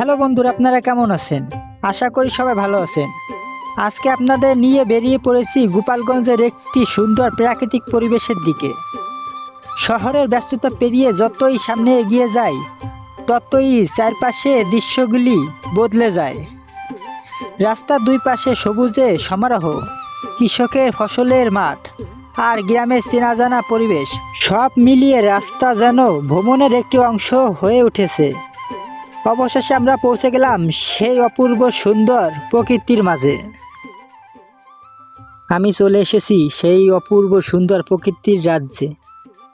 Hello বন্ধুরা, আপনারা কেমন আছেন? আশা করি সবাই ভালো আছেন। আজকে আপনাদের নিয়ে বেরিয়ে পড়েছি গোপালগঞ্জের একটি সুন্দর প্রাকৃতিক পরিবেশের দিকে। শহরের ব্যস্ততা পেরিয়ে যতই সামনে এগিয়ে যায়, ততই চারপাশে দৃশ্যগুলি বদলে যায়। রাস্তার দুই পাশে সবুজে সমারোহ, কৃষকের ফসলের মাঠ আর গ্রামের চেনা জানা পরিবেশ, সব মিলিয়ে রাস্তা যেন ভ্রমণের একটি অংশ হয়ে উঠেছে। অবশেষে আমরা পৌঁছে গেলাম সেই অপূর্ব সুন্দর প্রকৃতির মাঝে। আমি চলে এসেছি সেই অপূর্ব সুন্দর প্রকৃতির রাজ্যে।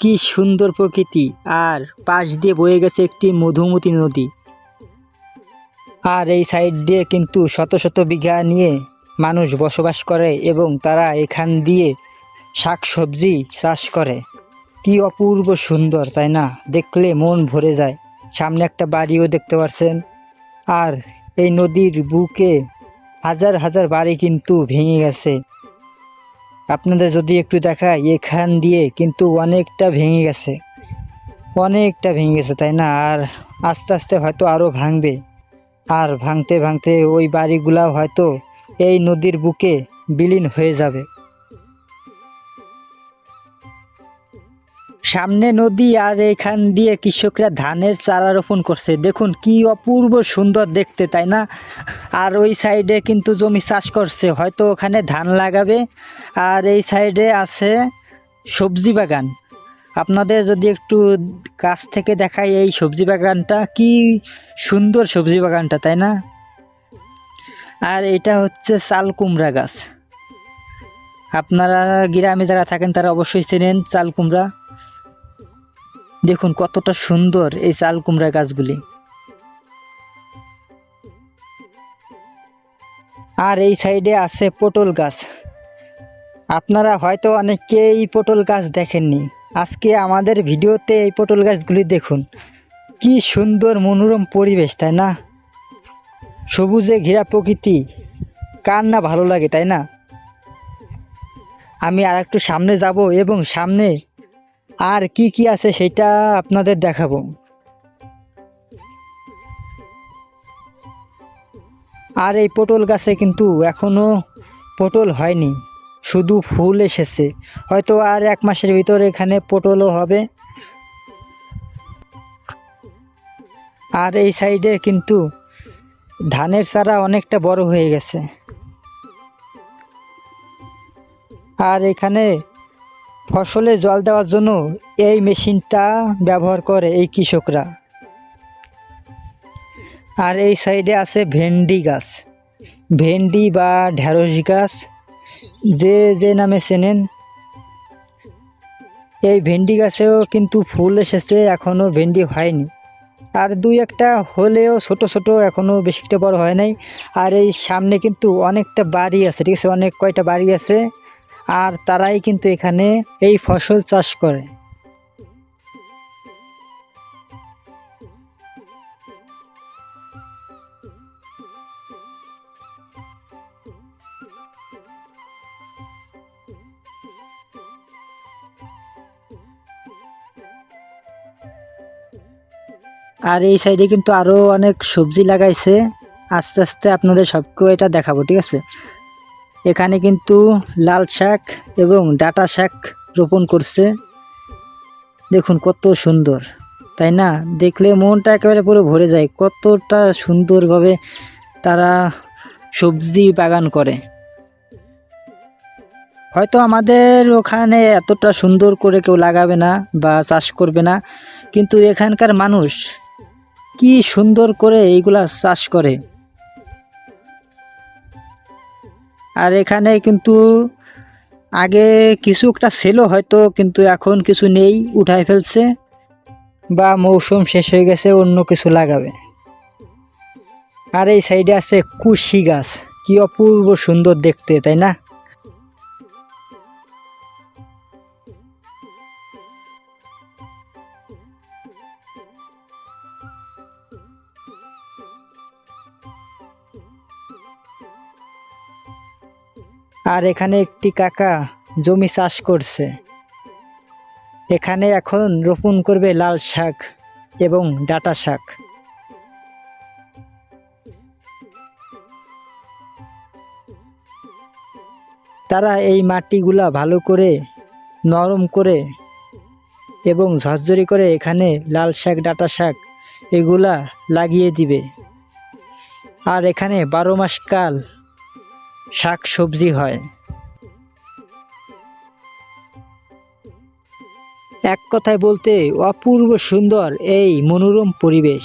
কি সুন্দর প্রকৃতি, আর পাশ দিয়ে বয়ে গেছে একটি মধুমতি নদী। আর এই সাইড দিয়ে কিন্তু শত শত বিঘা নিয়ে মানুষ বসবাস করে এবং তারা এখান দিয়ে শাকসবজি চাষ করে। কি অপূর্ব সুন্দর, তাই না? দেখলে মন ভরে যায়। সামনে একটা বাড়িও দেখতে পাচ্ছেন। আর এই নদীর বুকে হাজার হাজার বাড়ি কিন্তু ভেঙে গেছে। আপনাদের যদি একটু দেখাই, এখান দিয়ে কিন্তু অনেকটা ভেঙে গেছে, তাই না? আর আস্তে আস্তে হয়তো আরও ভাঙবে। আর ভাঙতে ভাঙতে ওই বাড়িগুলা হয়তো এই নদীর বুকে বিলীন হয়ে যাবে। সামনে নদী, আর এখান দিয়ে কৃষকরা ধানের চারা রোপণ করছে। দেখুন কি অপূর্ব সুন্দর দেখতে, তাই না? আর ওই সাইডে কিন্তু জমি চাষ করছে, হয়তো ওখানে ধান লাগাবে। আর এই সাইডে আছে সবজি বাগান। আপনাদের যদি একটু কাছ থেকে দেখাই, এই সবজি বাগানটা কি সুন্দর, সবজি বাগানটা, তাই না? আর এটা হচ্ছে চাল কুমড়া গাছ। আপনারা গ্রামে যারা থাকেন তারা অবশ্যই চেনেন চাল কুমড়া। দেখুন কতটা সুন্দর এই চাল কুমড়া গাছগুলি। আর এই সাইডে আছে পটল গাছ। আপনারা হয়তো অনেকেই পটল গাছ দেখেননি, আজকে আমাদের ভিডিওতে এই পটল গাছগুলি দেখুন। কি সুন্দর মনোরম পরিবেশ, তাই না? সবুজে ঘেরা প্রকৃতি, কার না ভালো লাগে, তাই না? আমি আর একটু সামনে যাব এবং সামনে আর কি কি আছে সেটা আপনাদের দেখাবো। আর এই পটল গাছে কিন্তু এখনো পটল হয়নি, শুধু ফুল এসেছে। হয়তো আর 1 মাসের ভিতরে এখানে পটলও হবে। আর এই সাইডে কিন্তু ধানের চারা অনেকটা বড় হয়ে গেছে। আর এখানে ফসলে জল দেওয়ার জন্য এই মেশিনটা ব্যবহার করে এই কৃষকরা। আর এই সাইডে আছে ভেন্ডি গাছ, ভেন্ডি বা ঢেঁড়স গাছ, যে যে নামে চেনেন। এই ভেন্ডি গাছেও কিন্তু ফুল এসেছে, এখনও ভেন্ডি হয়নি। আর 2-1টা হলেও ছোট ছোট, এখনও বেশিটা বড় হয় নাই। আর এই সামনে কিন্তু অনেকটা বাড়ি আছে, ঠিক আছে? অনেক কয়টা বাড়ি আছে, আর তারাই কিন্তু এখানে এই ফসল চাষ করে। আর এই সাইডে কিন্তু আরো অনেক সবজি লাগাইছে। আস্তে আস্তে আপনাদের সবকে এটা দেখাবো, ঠিক আছে? এখানে কিন্তু লাল শাক এবং ডাঁটা শাক রোপণ করছে। দেখুন কত সুন্দর, তাই না? দেখলে মনটা একেবারে পুরো ভরে যায়, কতটা সুন্দরভাবে তারা সবজি বাগান করে। হয়তো আমাদের ওখানে এতটা সুন্দর করে কেউ লাগাবে না বা চাষ করবে না, কিন্তু এখানকার মানুষ কি সুন্দর করে এইগুলা চাষ করে। আর এখানে কিন্তু আগে কিছু একটা ছিল হয়তো, কিন্তু এখন কিছু নেই, উঠায় ফেলছে বা মৌসুম শেষ হয়ে গেছে, অন্য কিছু লাগাবে। আর এই সাইডে আছে কুশি গাছ, কি অপূর্ব সুন্দর দেখতে, তাই না? আর এখানে একটি কাকা জমি চাষ করছে। এখানে এখন রোপণ করবে লাল শাক এবং ডাঁটা শাক। তারা এই মাটিগুলা ভালো করে নরম করে এবং ঝরঝরি করে এখানে লাল শাক, ডাঁটা শাক এগুলা লাগিয়ে দিবে। আর এখানে 12 মাস কাল শাক সবজি হয়। এক কথায় বলতে অপূর্ব সুন্দর এই মনোরম পরিবেশ।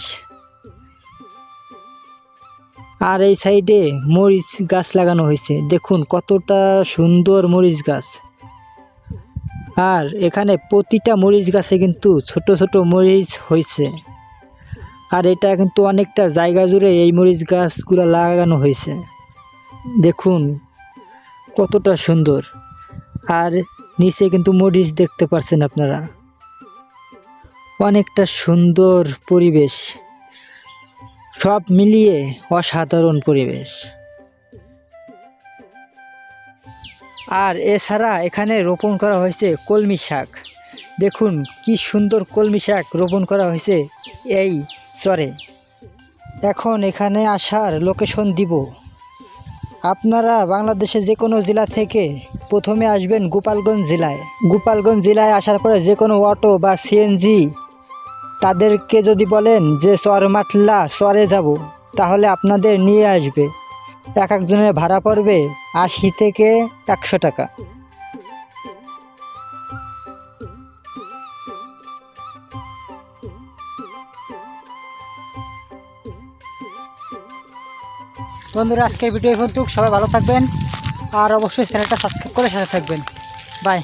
আর এই সাইডে মরিচ গাছ লাগানো হয়েছে, দেখুন কতটা সুন্দর মরিচ গাছ। আর এখানে প্রতিটা মরিচ গাছে কিন্তু ছোট ছোট মরিচ হয়েছে। আর এটা কিন্তু অনেকটা জায়গা জুড়ে এই মরিচ গাছগুলো লাগানো হয়েছে, দেখুন কতটা সুন্দর। আর নিচে কিন্তু মরিচ দেখতে পাচ্ছেন আপনারা, অনেকটা সুন্দর পরিবেশ, সব মিলিয়ে অসাধারণ পরিবেশ। আর এছাড়া এখানে রোপণ করা হয়েছে কলমি শাক, দেখুন কি সুন্দর কলমি শাক রোপণ করা হয়েছে এই চরে। এখন এখানে আসার লোকেশন দিব। আপনারা বাংলাদেশে যে কোনো জেলা থেকে প্রথমে আসবেন গোপালগঞ্জ জেলায়। গোপালগঞ্জ জেলায় আসার পরে যে কোনো অটো বা সিএনজি তাদেরকে যদি বলেন যে চরমাটলা চরে যাব, তাহলে আপনাদের নিয়ে আসবে। এক একজনের ভাড়া পড়বে 80 থেকে 100 টাকা। বন্ধুরা, আজকের ভিডিও এই পর্যন্ত। সবাই ভালো থাকবেন আর অবশ্যই চ্যানেলটা সাবস্ক্রাইব করে সাথে থাকবেন। বাই।